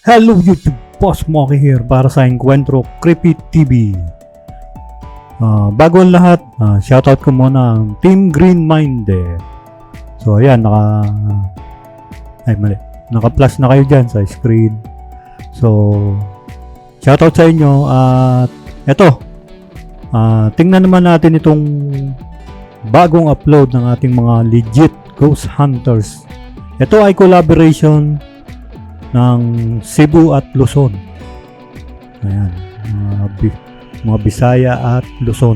Hello YouTube, Boss Moki here para sa Encuentro Creepy TV. Bago ang lahat, shoutout ko muna ang Team Green Minded. So ayan, naka-plus na kayo dyan sa screen. So shoutout sa inyo at eto, tingnan naman natin itong bagong upload ng ating mga legit Ghost Hunters. Ito ay collaboration ng Cebu at Luzon. Ayan, mga Bisaya at Luzon.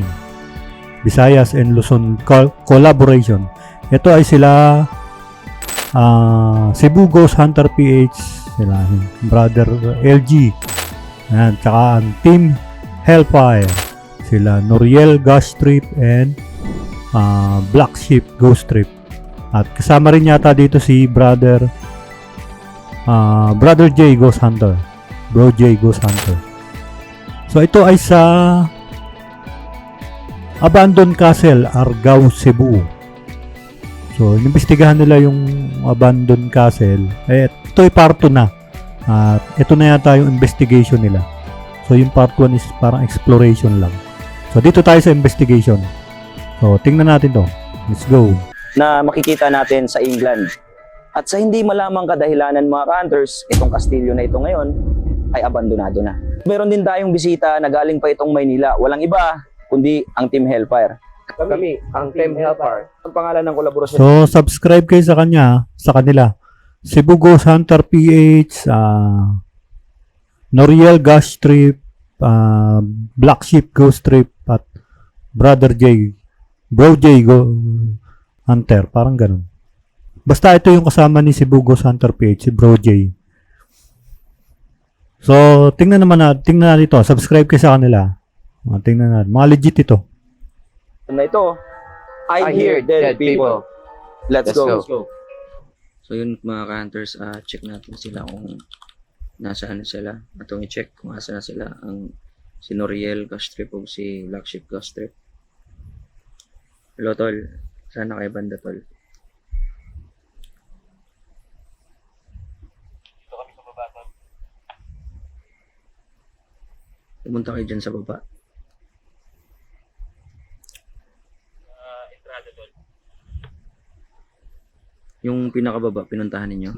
Visayas and Luzon collaboration. Ito ay sila Cebu Ghost Hunter PH, sila Brother LG. Ayan, tsaka ang Team Hellfire, sila Noriel Ghost Trip and Black Sheep Ghost Trip. At kasama rin yata dito si Brother J Ghost Hunter, Bro J Ghost Hunter. So ito ay sa Abandoned Castle, Argao, Cebu. So inimbestigahan nila yung Abandoned Castle. Ito ay part 2 na. At ito na yata yung investigation nila. So yung part 1 is parang exploration lang. So dito tayo sa investigation. So tingnan natin to. Let's go. Na makikita natin sa England. At sa hindi malamang kadahilanan mga ka-hunters, itong kastilyo na ito ngayon ay abandonado na. Meron din tayong bisita na galing pa itong Maynila. Walang iba kundi ang Team Hellfire. Kami, ang Team Hellfire. Ang pangalan ng kolaborasyon. So subscribe kayo sa kanila. Cebu Ghost Hunter PH, Noriel Ghost Trip, Black Sheep Ghost Trip, at Brother J, Bro J Hunter, parang ganun. Basta ito yung kasama ni Cebu Ghost Hunter PH, si Bro J. So, tingnan natin ito. Subscribe kayo sa kanila. Tingnan natin. Mga legit ito. Na ito, I hear dead people. Let's go. So yun mga ka-hunters, check natin sila kung nasaan na sila. Atong i-check kung nasaan na sila ang si Noriel Ghost Trip o si Black Sheep Ghost Trip. Hello tol, saan na kayo banda tol? Dito kami sa baba tol. Pumunta kayo dyan sa baba. Entrada tol. Yung pinakababa, pinuntahan ninyo?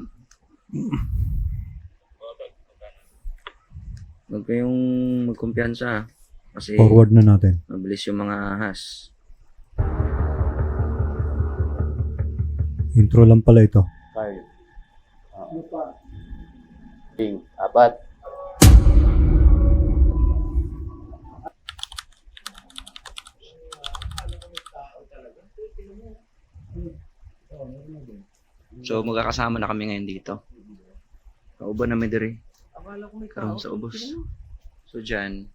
Huwag kayong magkumpiyansa kasi Forward na natin. mabilis yung mga ahas. Intro lang pala ito. 4. So magkakasama na kami ngayon dito. Kauban na mediri. Karoon sa ubos. So dyan,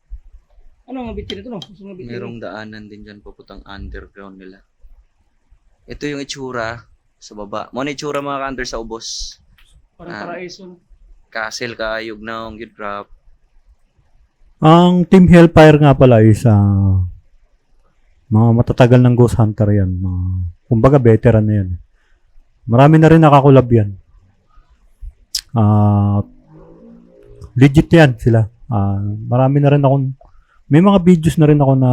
Ano nga bitin ito no? merong daanan din dyan papuntang underground nila. Ito yung itsura sa baba. Mo na itsura mga ka-hunter sa ubos. Parang paraiso. Castle kaayog na ang drop. Ang Team Hellfire nga pala is mga matatagal ng Ghost Hunter yan. Kumbaga veteran na yan. Marami na rin nakakulab yan. Legit yan sila. Marami na rin akong, may mga videos na rin ako na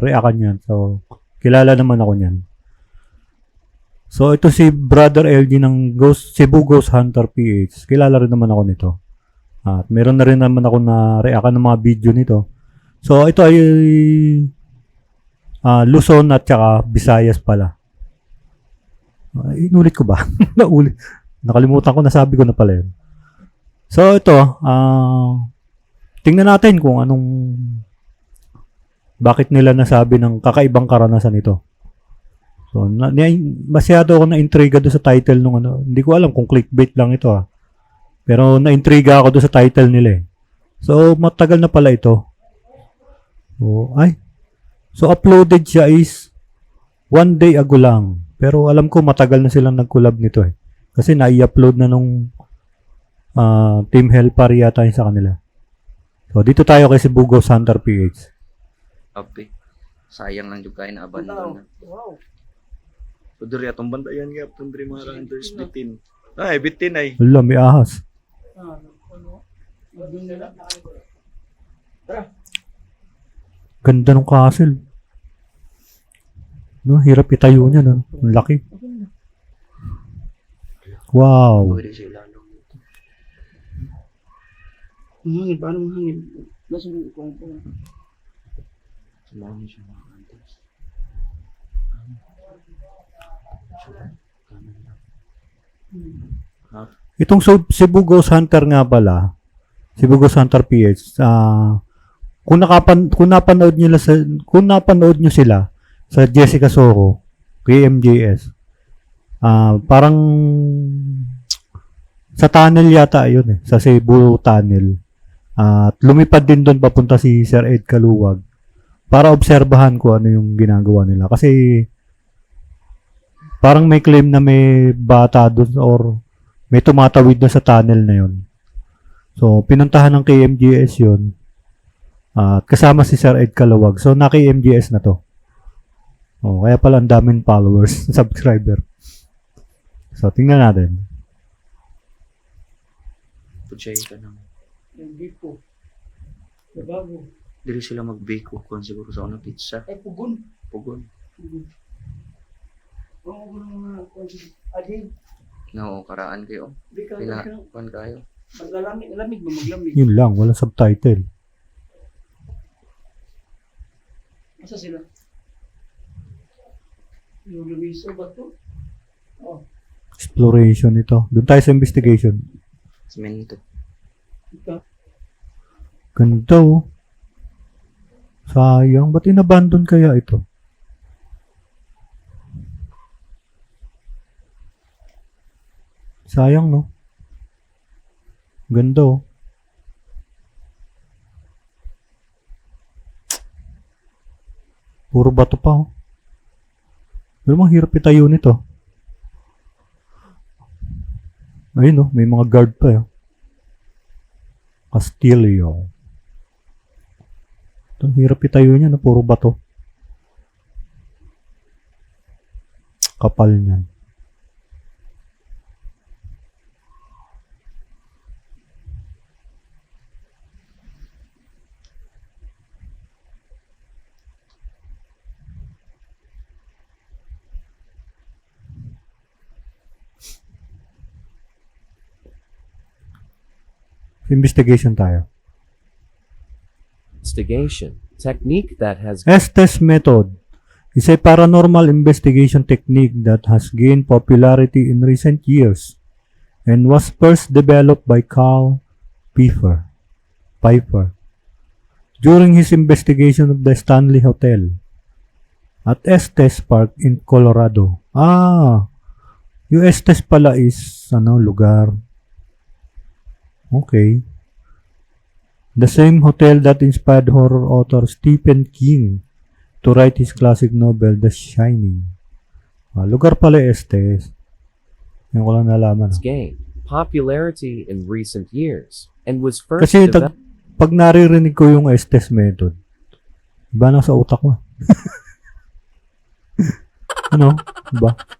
reaction yan. So, kilala naman ako niyan. So, ito si Brother LG ng Cebu Ghost Hunter PH. Kilala rin naman ako nito. At meron na rin naman ako na reaction ng mga video nito. So, ito ay Luzon at saka Visayas pala. Inulit ko ba? Nakalimutan ko, nasabi ko na pala yun. So, ito, tingnan natin kung bakit nila nasabi ng kakaibang karanasan ito. So, masyado ako na-intriga doon sa title nung hindi ko alam kung clickbait lang ito Pero na-intriga ako doon sa title nila So, matagal na pala ito. So, uploaded siya is 1 day ago lang. Pero alam ko matagal na silang nag-collab nito Kasi na-i-upload na nung Team Hellfire yata yun sa kanila. So, dito tayo kay Cebu Ghost Hunter PH. Ape. Sayang lang yung kain na abandon na. Wow. So diri atong bandayan gyapon diri mga ka-hunters bitin. Ay bitin ay. Wala, may ahas. Ano? Ganda ng castle. No, hirap itayo niya, no? Ang laki. Wow. Pwede sa ilalim. Mahangin, paano mahangin? Nasa mo ko. Salamin siya mga hunters. Itong Cebu Ghost Hunter nga pala, Cebu Ghost Hunter PH, kung napanood nyo sila sa Jessica Soho, KMJS, parang sa tunnel yata yun sa Cebu Tunnel. At lumipad din doon papunta si Sir Ed Kaluwag para obserbahan ko ano yung ginagawa nila. Kasi parang may claim na may bata doon or may tumatawid doon sa tunnel na yun. So, pinuntahan ng KMJS yun. At kasama si Sir Ed Kaluwag. So, na-KMJS na to. Kaya pala ang daming followers, subscriber. So, tingnan natin. Putsay ka naman. Hindi po. Bago. Dili sila mag-bake o kung siguro sa unang pizza. Ay, pugon. Pugon. Oo, mga adin. No, karaan kayo. Hindi ka Pinakuan kayo. maglamig ba maglamig? Yun lang, walang subtitle. Asa sila? Yung lumiso ba to? Oh, Exploration ito. Doon tayo sa investigation. Semento. ika. Ganda oh. Sayang. Ba't inabandon kaya ito? Sayang no? Ganda oh. Puro bato pa oh. Pero mahirap itayo nito. Ayun oh, may mga guard pa oh. Castillo. Ito, hirap itayo niya na puro bato. Kapal niyan. Investigation tayo. Investigation technique that has Estes method is a paranormal investigation technique that has gained popularity in recent years and was first developed by Carl Pfeiffer during his investigation of the Stanley Hotel at Estes Park in Colorado. Yung Estes pala is lugar. Okay. The same hotel that inspired horror author Stephen King to write his classic novel, The Shining. Lugar pala Estes. Yan ko lang nalaman. gained popularity in recent years and was first Kasi developed pag naririnig ko yung Estes method, iba na sa utak ko.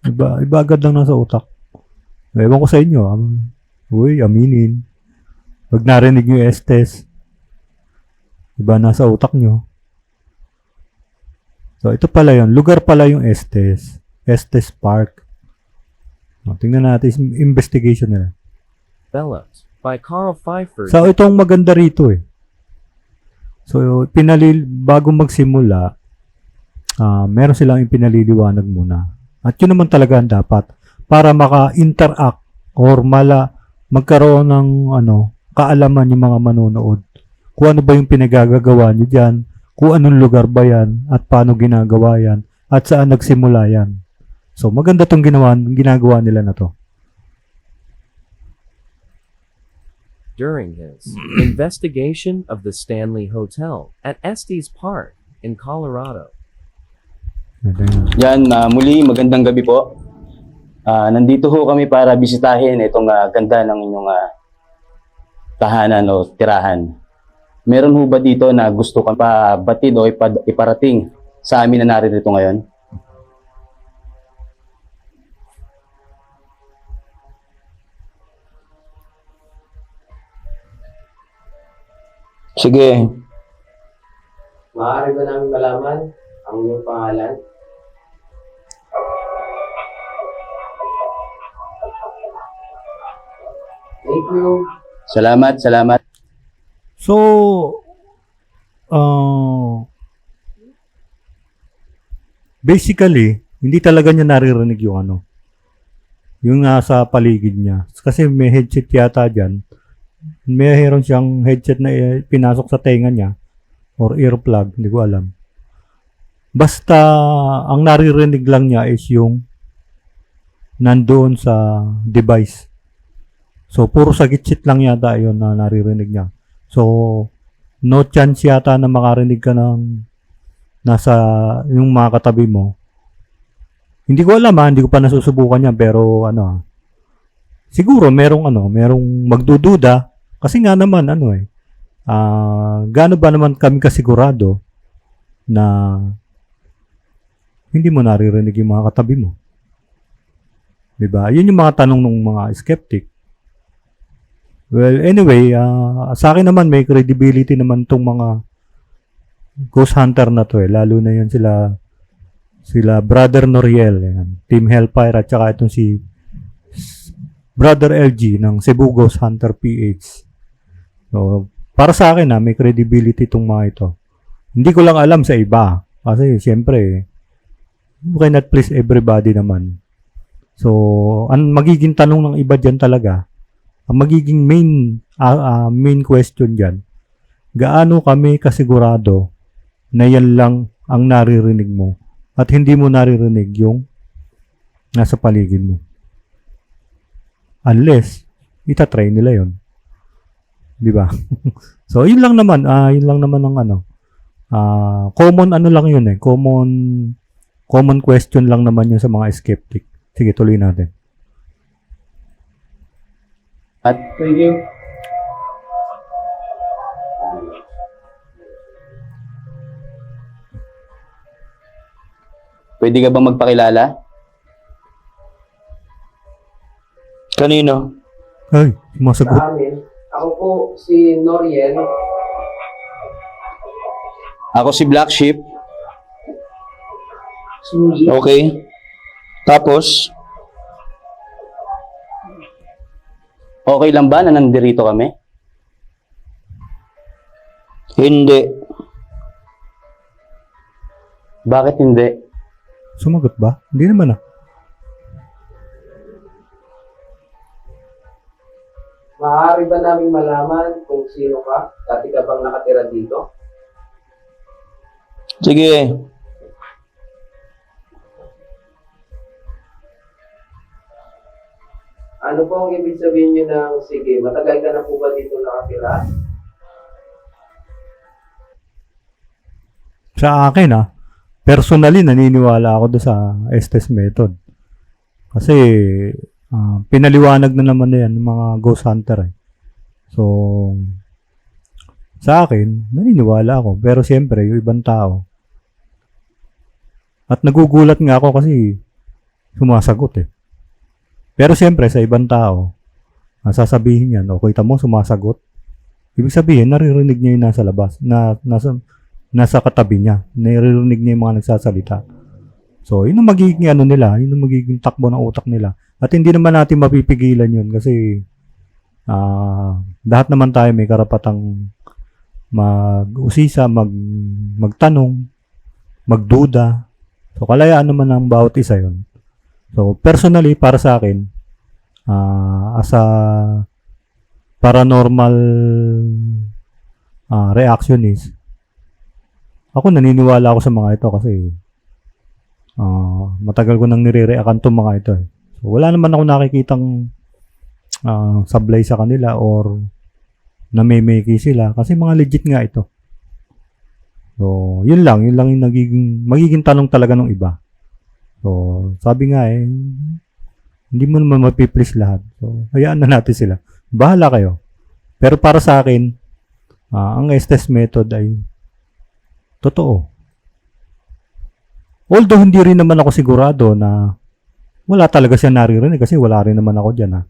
Iba agad lang nasa utak. Ewan ko sa inyo. Uy, aminin. Pag narinig nyo yung Estes, iba nasa utak nyo. So, ito pala yun. Lugar pala yung Estes. Estes Park. Tingnan natin yung investigation nila. by Carl Pfeiffer. So, itong maganda rito eh. So, bago magsimula, meron silang ipinaliliwanag muna. At yun naman talaga ang dapat para maka-interact or magkaroon ng kaalaman yung mga manonood. Kung ano ba yung pinagagagawa nyo dyan, kung anong lugar ba yan, at paano ginagawa yan, at saan nagsimula yan. So, maganda tong ginagawa nila na to. During his investigation of the Stanley Hotel at Estes Park in Colorado. Yan, muli magandang gabi po. Nandito ho kami para bisitahin itong ganda ng inyong tahanan o tirahan. Meron ho ba dito na gusto kang pabatid o iparating sa amin na narito ngayon? Sige. Maaari ba namin malaman ang iyong pangalan? Thank you. Salamat. So, basically, hindi talaga niya naririnig yung ano, yung nasa paligid niya. Kasi may headset yata dyan. Mayroon siyang headset na pinasok sa tenga niya or earplug, hindi ko alam. Basta, ang naririnig lang niya is yung nandoon sa device. So, puro sa gitsit lang yata yun na naririnig niya. So, no chance yata na makarinig ka ng nasa yung mga katabi mo. Hindi ko alam hindi ko pa nasusubukan yan, pero siguro merong magdududa kasi nga naman gaano ba naman kami kasigurado na hindi mo naririnig yung mga katabi mo. 'Di ba? Yun yung mga tanong ng mga skeptic. Well, anyway, sa akin naman may credibility naman tong mga ghost hunter na to lalo na yun sila Brother Noriel, Team Hellfire, at saka itong si Brother LG ng Cebu Ghost Hunter PH. So, para sa akin may credibility itong mga ito. Hindi ko lang alam sa iba. Kasi siyempre, you cannot please everybody naman. So, ang magiging tanong ng iba dyan talaga, ang magiging main question dyan, gaano kami kasigurado na yan lang ang naririnig mo at hindi mo naririnig yung nasa paligid mo. Unless, itatry nila yon, di ba? So, yun lang naman ang common lang yun common question lang naman yun sa mga skeptic. Sige, tuloy natin. Thank you. Pwede ka bang magpakilala? Kanino? Ay, sumasagot. Sa amin, ako po si Noriel. Ako si Black Sheep. Suji. Okay. Tapos, okay lang ba na nandirito kami? Hindi. Bakit hindi? Sumagot ba? Hindi naman Maaari ba namin malaman kung sino ka? Dati ka bang nakatira dito? Sige. Ano po ang ibig sabihin nyo ng sige? Matagal ka na po ba dito nakatira? Sa akin personally naniniwala ako doon sa Estes method. Kasi pinaliwanag na naman na yan ng mga ghost hunter So, sa akin, naniniwala ako. Pero siyempre, yung ibang tao. At nagugulat nga ako kasi sumasagot Pero siyempre, sa ibang tao, sasabihin yan, kita mo, sumasagot. Ibig sabihin, naririnig niya yung nasa labas, nasa katabi niya. Naririnig niya yung mga nagsasalita. So, yun ang magiging nila, yun ang magiging takbo ng utak nila. At hindi naman natin mapipigilan yun kasi lahat naman tayo may karapatang mag-usisa, magtanong, magduda. So, kalayaan naman ng bawat isa yun. So, personally, para sa akin, as a paranormal reactionist, ako naniniwala ako sa mga ito kasi matagal ko nang nire-reactan itong mga ito So, wala naman ako nakikitang sablay sa kanila or namemeki sila kasi mga legit nga ito. So, yun lang yung magiging tanong talaga ng iba. So, sabi nga hindi mo naman mapiplease lahat. So, hayaan na natin sila. Bahala kayo. Pero para sa akin, ang Estes method ay totoo. Although hindi rin naman ako sigurado na wala talaga siya naririnig kasi wala rin naman ako dyan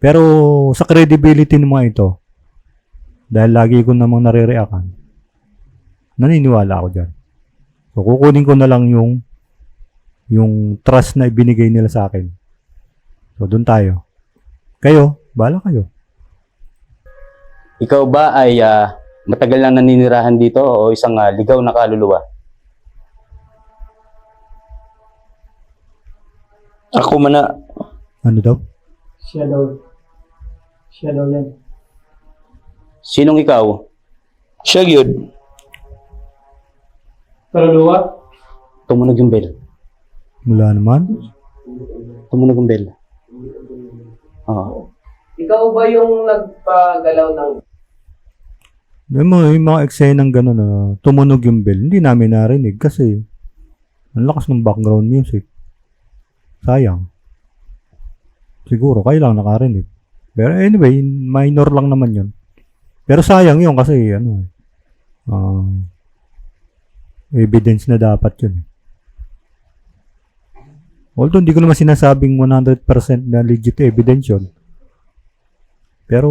Pero sa credibility ng mga ito, dahil lagi ko namang nare-reactan, naniniwala ako dyan. So, kukunin ko na lang yung trust na ibinigay nila sa akin. So, doon tayo. Kayo, bahala kayo. Ikaw ba ay matagal lang naninirahan dito o isang ligaw na kaluluwa? Ako man na. Ano daw? Siya daw yan. Sinong ikaw? Siya yun. Kaluluwa? Tumunog yung bell. Wala naman. Tumunog yung bell. Oo. Ikaw ba yung nagpagalaw ng Yung mga eksenang gano'n na tumunog yung bell, hindi namin narinig kasi ang lakas ng background music. Sayang. Siguro, kayo lang nakarinig. Pero anyway, minor lang naman yun. Pero sayang yun kasi evidence na dapat yun. Although hindi ko naman sinasabing 100% na legit evidence yun. Pero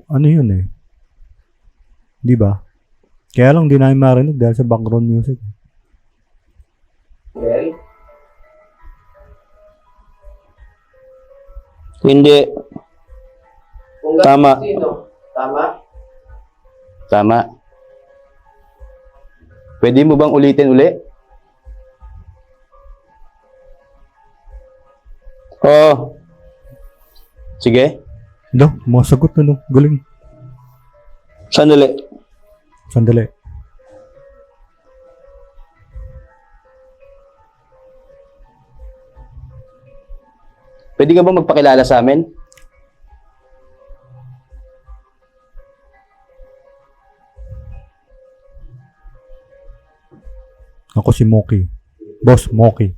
ano yun eh. Di ba? Kaya lang di namin marinig dahil sa background music. bell? Hindi. Kung Tama. sino? Tama? Tama. Pwede mo bang ulitin uli? Oo. Sige. No, mga sagot na no. Galing. Sandali. Sandali. Pwede ka ba magpakilala sa amin? Ako si Moki. Boss Moki.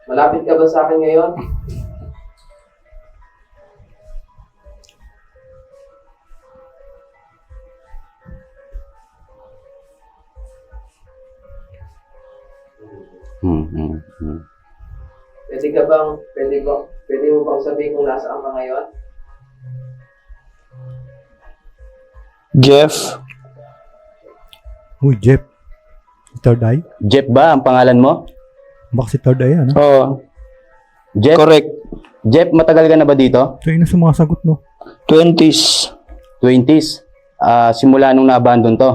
Malapit ka ba sa akin ngayon? Pwede mo bang sabihin kung nasaan ka ngayon? Jeff. Uy, Jeff. Third Eye? Jeff ba ang pangalan mo? Baka si Third Eye yan, ha? Oo. Jeff? Correct. Jeff, matagal ka na ba dito? So, yun ang sumasagot, no? 20s. 20s. Simula nung na-abandon to.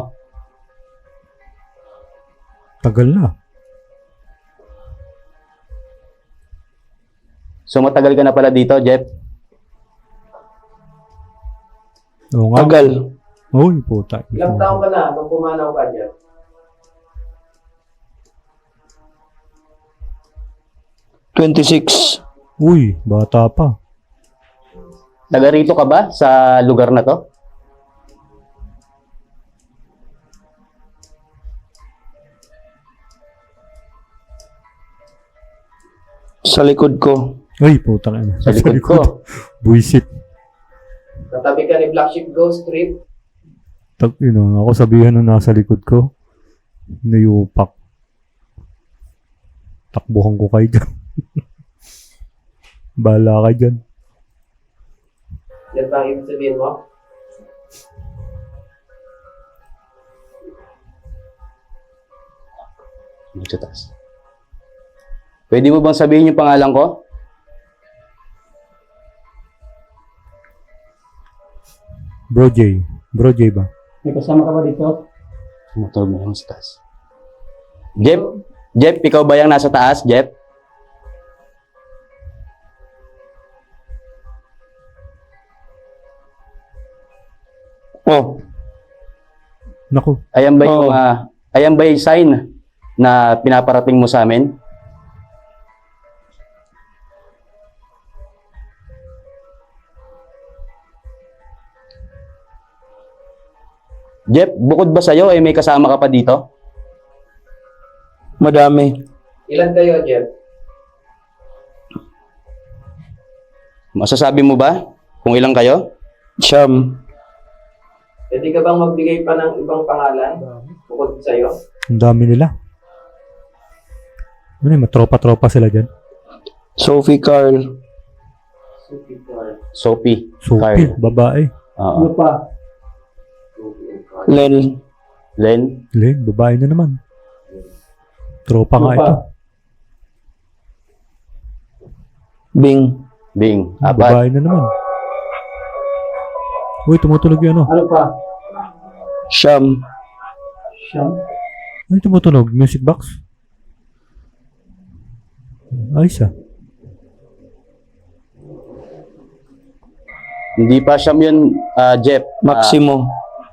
Tagal na. So matagal ka na pala dito, Jeff? Oo nga. Tagal. Uy, puta. Ilang taon ka na nung pumanaw ka dyan? Uy, bata pa. Taga rito ka ba sa lugar na to? Sa likod ko. Uy, puta na. Sa likod ko. Buisit. Katabi ka ni Black Sheep Ghost Trip? Ako sabihan nung nasa likod ko. Nayupak. Takbuhan ko kayo dyan. Bahala ka dyan. Yan ba ang ibig sabihin mo? Magtatas. Pwede mo bang sabihin yung pangalan ko? Bro J. Bro J ba? May kasama ka ba dito? Motor mo lang sa taas. Jeff? Jeff, ikaw ba yung nasa taas, Jeff? Oh. Naku. Ayan ba yung, Oo. ayan ba yung sign na pinaparating mo sa amin? Jeff, bukod ba sa'yo, may kasama ka pa dito? Madami. Ilan kayo, Jeff? Masasabi mo ba kung ilang kayo? Siyam. Pwede ka bang magbigay pa ng ibang pangalan bukod sa'yo? Ang dami nila. Ano yun, matropa-tropa sila dyan. Sophie Carl. Super. Sophie. Sophie, Carl. babae. Oo. Ano pa? Len. Len? Len, babae na naman. Tropa nga Tropa. ito. Bing. Bing? Apat? Babae na naman. Uy, tumutunog yun, ano? Ano pa? Siyam. Siyam. Ano tumutunog? Music box? Ayos ah. Hindi pa siyam yun, Jeff. Maximo.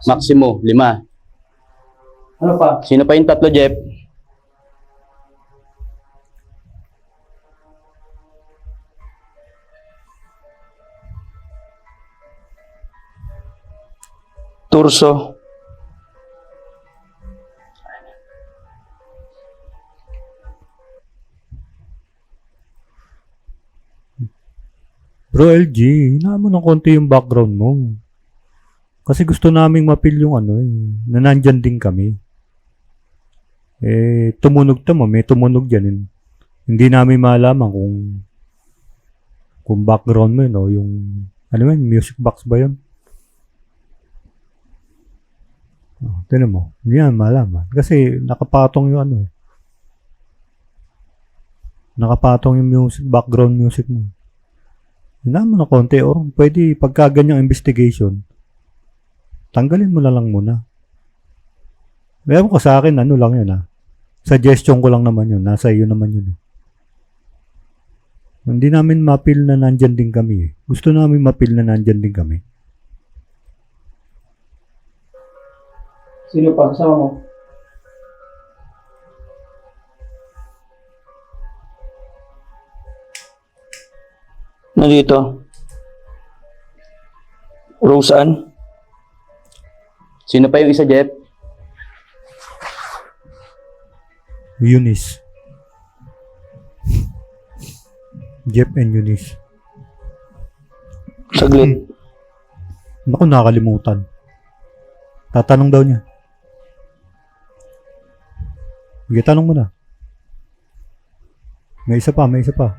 Maximo, 5. Ano pa? Sino pa yung tatlo, Jeff? Turso. Bro LG, hinaan mo ng konti yung background mo. Kasi gusto naming mapil yung ano eh, na nandyan din kami. Eh, tumunog tamo, may tumunog dyan. Hindi namin malaman kung background mo yun o yung, ano yun, music box ba yun? Oh, tinan mo, hindi yan malaman. Kasi nakapatong yung ano eh. Nakapatong yung music, background music mo. Hinaan mo na konti o pwede pagka ganyang investigation, tanggalin mo na lang muna. Ewan ko sa akin, ano lang yun ah. Suggestion ko lang naman yun. Nasa iyo naman yun eh. Hindi namin mapil na nandyan din kami eh. Gusto namin mapil na nandyan din kami. Sino pa? Kasama mo? Nandito. Roseanne. Sino pa yung isa, Jeff? Eunice. Jeff and Eunice. Saglit. Naku, nakalimutan. Tatanong daw niya. Sige, tanong mo na. May isa pa, may isa pa.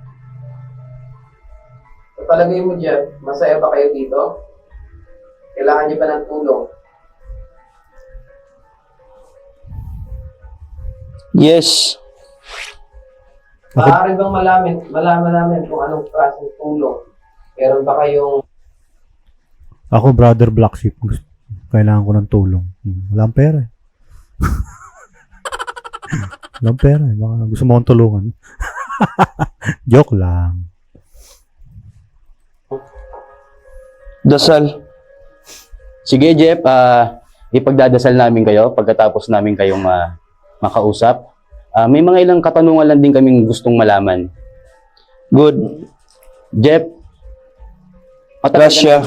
Sa palagay mo, Jeff, masaya ba kayo dito? Kailangan niyo ba ng tulong? Yes. Maaari bang malaman namin kung anong klaseng tulong? Meron ba kayong Ako, brother Black Sheep. Kailangan ko ng tulong. Walang pera eh. Walang pera eh. Baka gusto mo akong tulungan. Joke lang. Dasal. Sige, Jeff, ipagdadasal namin kayo pagkatapos namin kayong makausap. May mga ilang katanungan lang din kaming gustong malaman. Good. Jeff, matagal Gracia.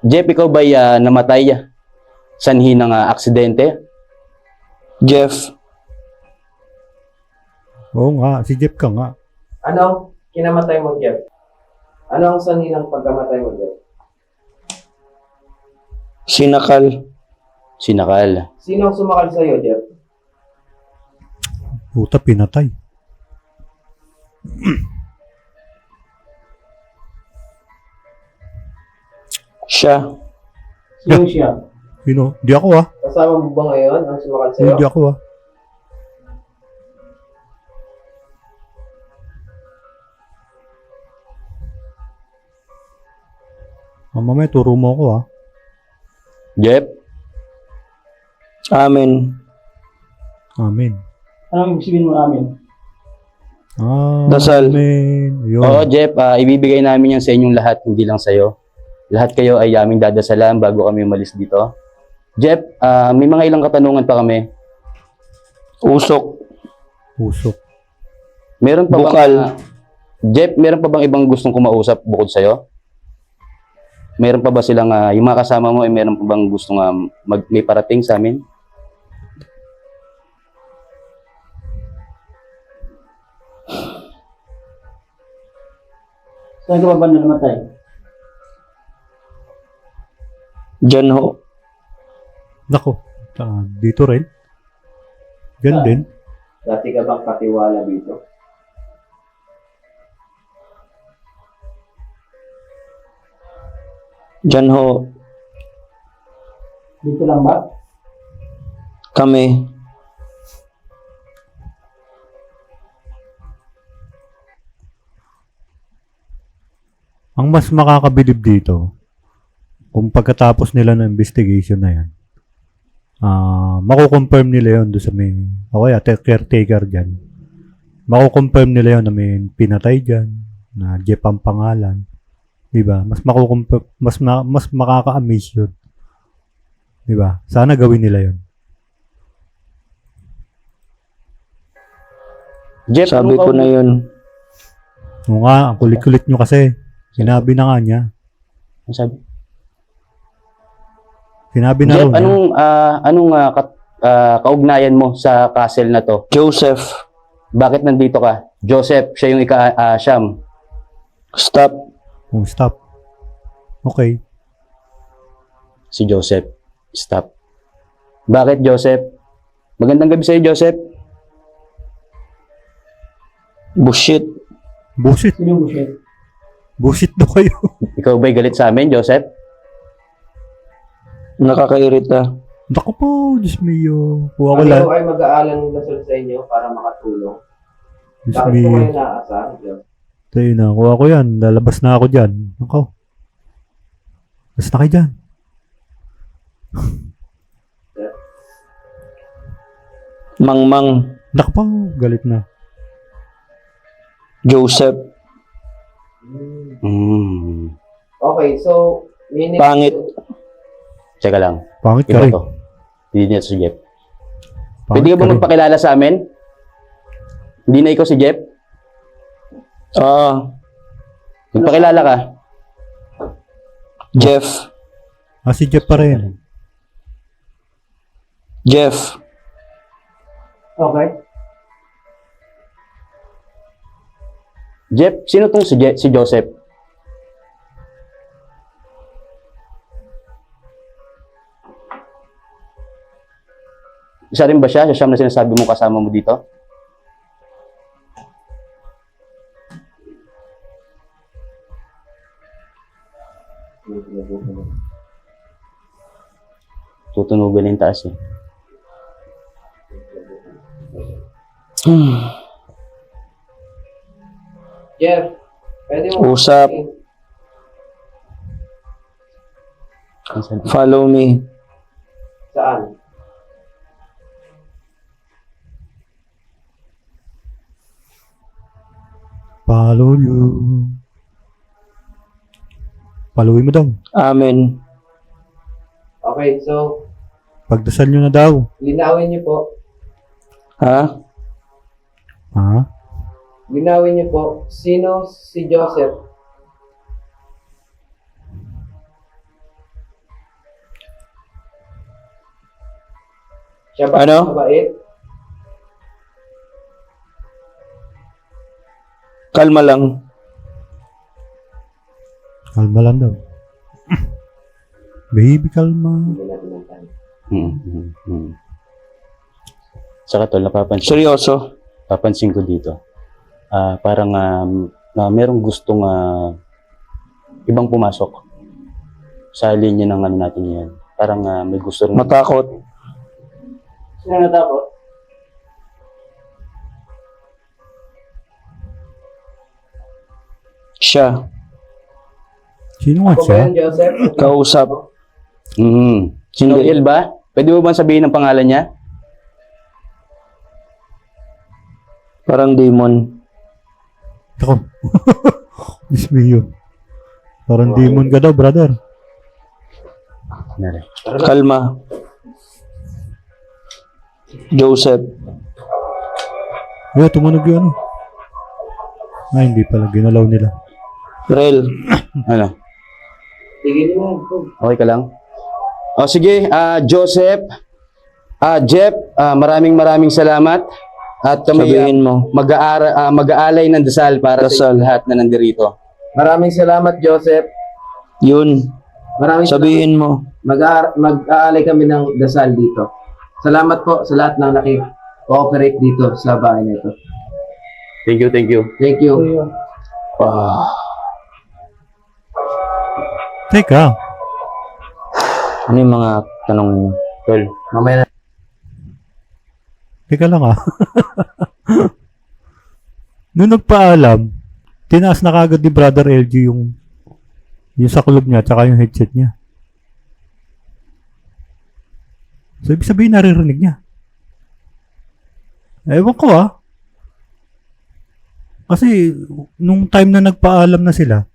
Jeff, ikaw ba'y namatay sanhi ng aksidente? Jeff. Oo nga, si Jeff ka nga. anong kinamatay mo, Jeff? Ano ang sanhi ng pagkamatay mo, Jeff? Sinakal. Sinakal. Sino ang sumakal sa'yo, Jeff? Puta, pinatay. Siya. Sino siya? Sino? Di ako ah. Kasama mo ba ngayon ang sumakal sa'yo? Hindi ako ah. Mamaya, turo mo ako ah. Jeff, Amen. Amen. Anong ibig sabihin mo namin? Dasal. Amen. Yun. oo Jeff, ibibigay namin yan sa inyong lahat, hindi lang sa'yo. Lahat kayo ay aming dadasalan bago kami umalis dito. Jeff, may mga ilang katanungan pa kami. Usok. Usok. Meron pa Bukal. Jeff, meron pa bang ibang gustong kumausap bukod sa'yo? Meron pa ba silang, yung mga kasama mo, ay meron pa bang gustong may parating sa amin? Saan ka ba ba namatay? Diyan ho. Nako. Dito rin. Diyan din. Dati ka bang katiwala dito? Diyan ho. Dito lang ba? Kami. Ang mas makakabilib dito, kung pagkatapos nila ng investigation na yan, mako-confirm nila yon doon sa may, okay, caretaker dyan. Mako-confirm nila yon na may pinatay dyan, na Jeff ang pangalan. Diba? Mas mako-confirm, mas makaka-amaze yun. Diba? Sana gawin nila yon. Jeff, Sabi ko na yun. Oo nga, ang kulit-kulit nyo kasi. Sinabi na nga niya. Ano sabi? Sinabi na Jeff, raw niya. anong kaugnayan mo sa castle na to? Joseph, Bakit nandito ka? Joseph, siya yung Siyam. stop. Oh, stop. Okay. Si Joseph. Stop. Bakit, Joseph? Magandang gabi sa'yo, Joseph. Bullshit. Bullshit. Sino yung bullshit? Bullshit daw kayo. Ikaw ba'y galit sa amin, Joseph? Nakakairita. Naku po, Diyos mio. Kuha ko Paano lang. kayo mag-aalang ng dasal sa inyo para makatulong? Diyos Bakit po mio. kayo naaasahan, Diyos? Tayo na, kuha ko yan. Lalabas na ako dyan. Ako. Basta na kayo dyan. Mangmang. Naku po, galit na. Joseph. Okay, so, minutes. Pangit. Tsaka lang. Pangit ka Iba rin. to. Hindi niya to si Jeff. Pangit Pwede ka ka ba rin. magpakilala sa amin? Hindi na ikaw si Jeff? Magpakilala ka. Jeff. Si Jeff pa rin. Jeff. Okay. Jeff, sino tong si Joseph? Isa rin ba siya? Siya Siyam na sinasabi mo kasama mo dito? Tutunugan na yung taas eh. Jeff, pwede mo Usap. Ang sabi? Follow me. Saan? Follow you. Followin mo daw. Amen. Okay, so, Pagdasal nyo na daw. linawin niyo po. Ha? Ha? Linawin niyo po. Sino si Joseph? Siya ba Ano? mabait? Kalma lang. Kalma lang daw. Baby, kalma. Hindi natin ang time. Saka tol, papansin ko dito. Parang merong gustong ibang pumasok sa linya ng ano natin yan. Parang may gusto rin. Matakot. Sino natakot? Siya. Sino nga Ako ba siya? yun, Joseph? Kausap. Si Noriel ba? Pwede mo ba sabihin ang pangalan niya? Parang demon. Ako. Diyos mio. Parang demon ka daw, brother. Nari. Kalma. Joseph. Ay, tumunog yun. Ay, hindi pala. Ginalaw nila. Rel. Ano? Tigil mo. Okay ka lang? O sige, Joseph, Jeff, maraming salamat. At kami Sabihin mo. mag-aalay ng dasal para sa Dasal. lahat na nandirito. Maraming salamat, Joseph. Yun. Maraming Sabihin mo. mag-aalay kami ng dasal dito. Salamat po sa lahat ng naki-cooperate dito sa bahay na ito. Thank you, thank you. Thank you. Teka. Ano yung mga tanong? Tol, Mamaya na. Teka lang ah. Nung nagpaalam, tinaas na kagad ni Brother LG yung saklob niya tsaka yung headset niya. So, ibig sabihin naririnig niya. Ewan ko ah. Kasi, nung time na nagpaalam na sila,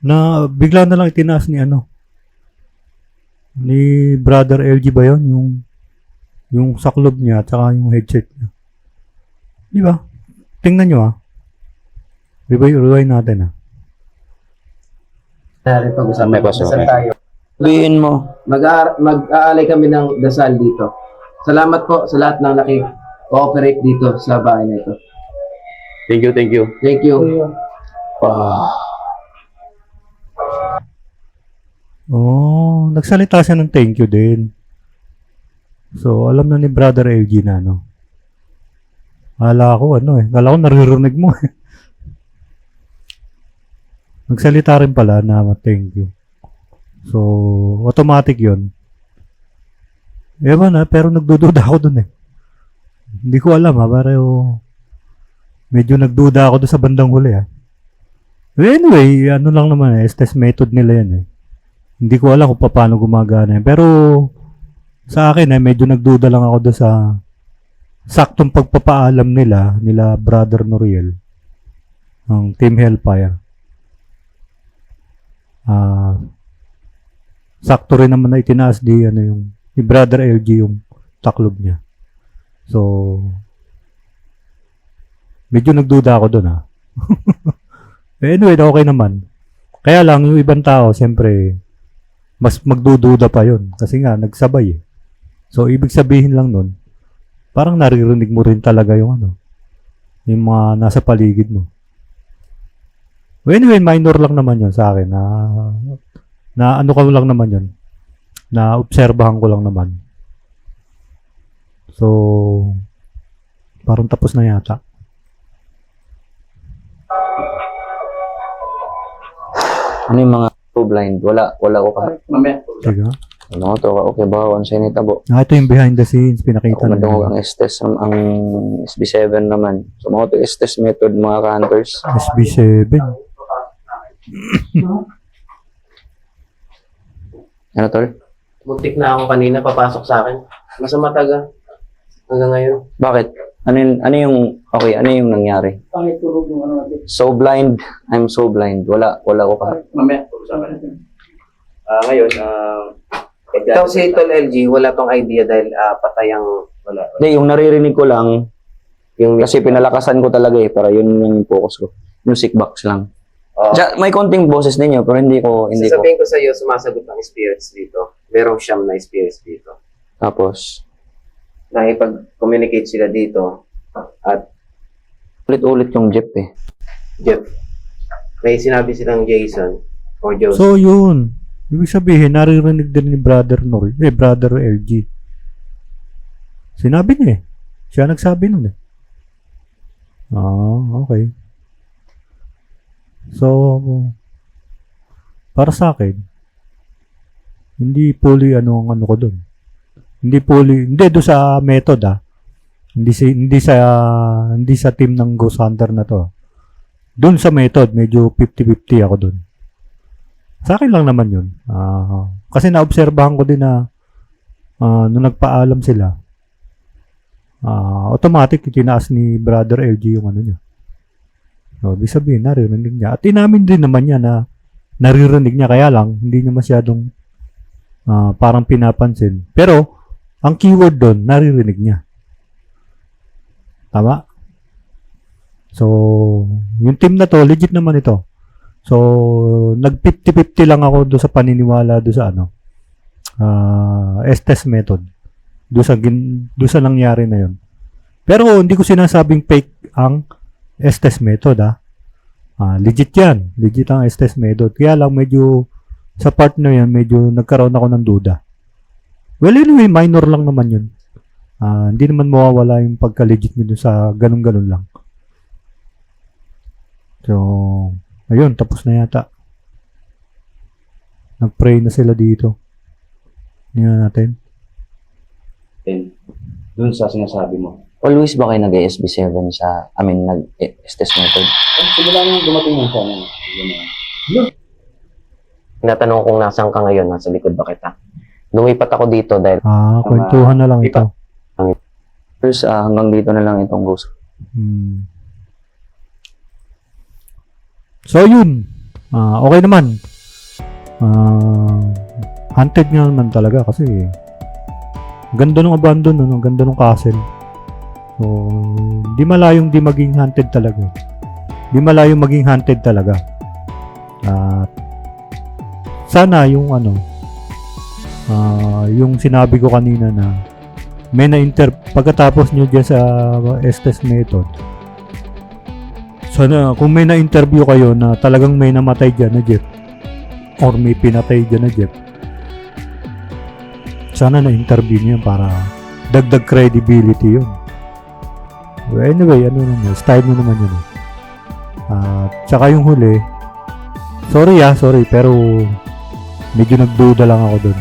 na bigla na lang itinaas ni ni Brother LG ba yun? Yung saklob niya at saka yung headset niya. Di ba? Tingnan nyo ah. Rewind natin ah. Pag-usapan. May paso, Dasal okay. tayo. Sabihin mo, Mag-aalay kami ng dasal dito. Salamat po sa lahat ng naki-cooperate dito sa bahay na ito. Thank you, thank you. Thank you. Oh, nagsalita siya ng thank you din. So, alam na ni Brother LG na Akala ko Akala ko naririnig mo eh. Nagsalita rin pala na thank you. So, automatic yun. Ewan pero nagdududa ako dun eh. Hindi ko alam pero medyo nagduda ako dun sa bandang huli Anyway, lang naman test method nila yan Hindi ko alam kung paano gumagana Pero, sa akin medyo nagduda lang ako doon sa saktong pagpapaalam nila Brother Noriel ng Team Hellfire. Sakto rin naman na itinaas ni Brother LG yung taklob niya. So, medyo nagduda ako doon Anyway, okay naman. Kaya lang yung ibang tao, siyempre, mas magdududa pa yun kasi nga nagsabay So, ibig sabihin lang nun, parang naririnig mo rin talaga yung yung mga nasa paligid mo. Anyway, minor lang naman yun sa akin. Na ko lang naman yun. Na obserbahan ko lang naman. So, parang tapos na yata. Ano yung mga blind? Wala ko ka. Mamaya. Sige. Ano to ka? Okay ba? Ang sinita bo. Ito yung behind the scenes. Pinakita Ako madungog na ang Estes, ang SB7 naman. So, mga to Estes method, mga ka-hunters. SB7. Ano tol? Muntik na ako kanina, papasok sa akin. Masama taga. Hanggang ngayon. Bakit? Ano yung nangyari? Pangit tulog yung natin. So blind. I'm so blind. Wala ko ka. Mamaya, pag-usapan natin. Ngayon, ikaw si Tol LG, wala tong idea dahil patay ang wala. Hindi, yung naririnig ko lang, kasi pinalakasan ko talaga para yun yung focus ko. Music box lang. May konting boses ninyo, pero hindi ko. Sasabihin ko sa iyo, sumasagot ang spirits dito. Merong siyam na spirits dito. Tapos, Nakipag-communicate sila dito at ulit-ulit yung Jeep Jeff, may sinabi silang Jason or Joseph. So, yun. Ibig sabihin, naririnig din ni Brother Brother LG. Sinabi niya Siya nagsabi nun okay. So, para sa akin, hindi fully ang ano ko dun. Hindi doon sa method Hindi sa team ng Ghost Hunter na to. Doon sa method, medyo 50-50 ako doon. Sa akin lang naman yun. Kasi naobserbahan ko din na nung nagpaalam sila, automatic itinaas ni Brother LG yung niya. So, ibig sabihin, naririnig niya. At inamin din naman niya na naririnig niya. Kaya lang, hindi niya masyadong parang pinapansin. Pero, ang keyword doon, naririnig niya. Tama? So, yung team na to, legit naman ito. So, nag-50-50 lang ako doon sa paniniwala doon sa S-test method. Doon sa nangyari na yun. Pero, hindi ko sinasabing fake ang S-test method, legit yan. Legit ang S-test method. Kaya lang, medyo, sa part na yan, medyo nagkaroon ako ng duda. Well, anyway, minor lang naman yun. Hindi naman mawawala yung pagka-legit nyo sa ganun-ganun lang. So, ayun, tapos na yata. Nag-pray na sila dito. Tingnan natin. 10. Dun sa sinasabi mo. Always ba kayo nag-SB7 nag-Estes method? Simula nung dumating mo sa amin. Tinatanong kung nasaan ka ngayon, nasa likod ba kita? Lumipat ako dito dahil Kwentuhan na lang ito. First, hanggang dito na lang itong ghost. Hmm. So, yun. Okay naman. Hunted nga naman talaga kasi ganda ng abandon, no? Ganda ng castle. So, di malayong di maging hunted talaga. Di malayong maging hunted talaga. At sana yung yung sinabi ko kanina na may pagkatapos nyo dyan sa Estes method, sana kung may na-interview kayo na talagang may namatay dyan na Jeff or may pinatay dyan na Jeff, sana na-interview nyo yan para dagdag credibility yun. Anyway, style mo naman yun. Tsaka yung huli, sorry pero medyo nagduda lang ako dun.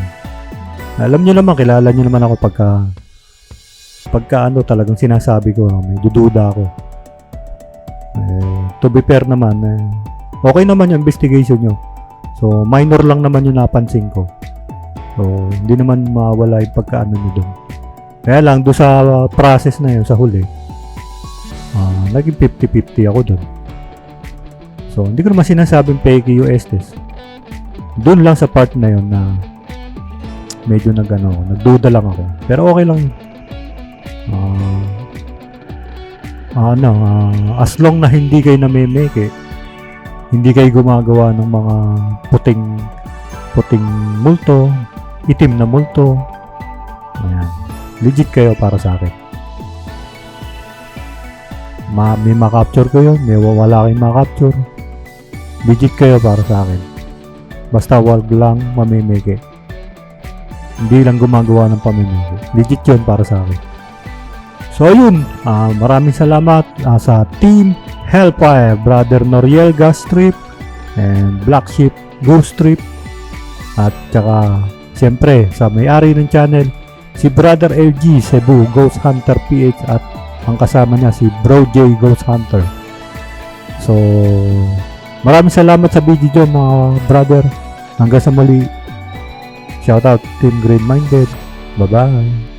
Alam nyo naman, kilala nyo naman ako pagka talagang sinasabi ko, medyo duda ako. To be fair naman, okay naman yung investigation nyo. So, minor lang naman yung napansin ko. So, hindi naman mawala yung pagkaano nyo dun. Kaya lang, doon sa process na yun, sa huli, naging 50-50 ako dun. So, hindi ko naman sinasabing peki yung Estes. Doon lang sa part na yun na medyo nagduda lang ako. Pero okay lang yun. As long na hindi kayo namemeke, hindi kayo gumagawa ng mga puting multo, itim na multo, ayan, legit kayo para sa akin. May makapture ko yun, may wala kayong makapture, legit kayo para sa akin. Basta wag lang mamemeke. Hindi lang gumagawa ng pamimili. Legit yun para sa akin. So yun, maraming salamat sa Team Hellfire, Brother Noriel Ghost Trip and Black Sheep Ghost Trip, at saka siyempre sa may-ari ng channel, si Brother LG Cebu Ghost Hunter PH, at ang kasama niya si Bro J Ghost Hunter. So maraming salamat sa video mga brother. Hanggang sa muli. Shoutout Team Green Minded. Bye-bye.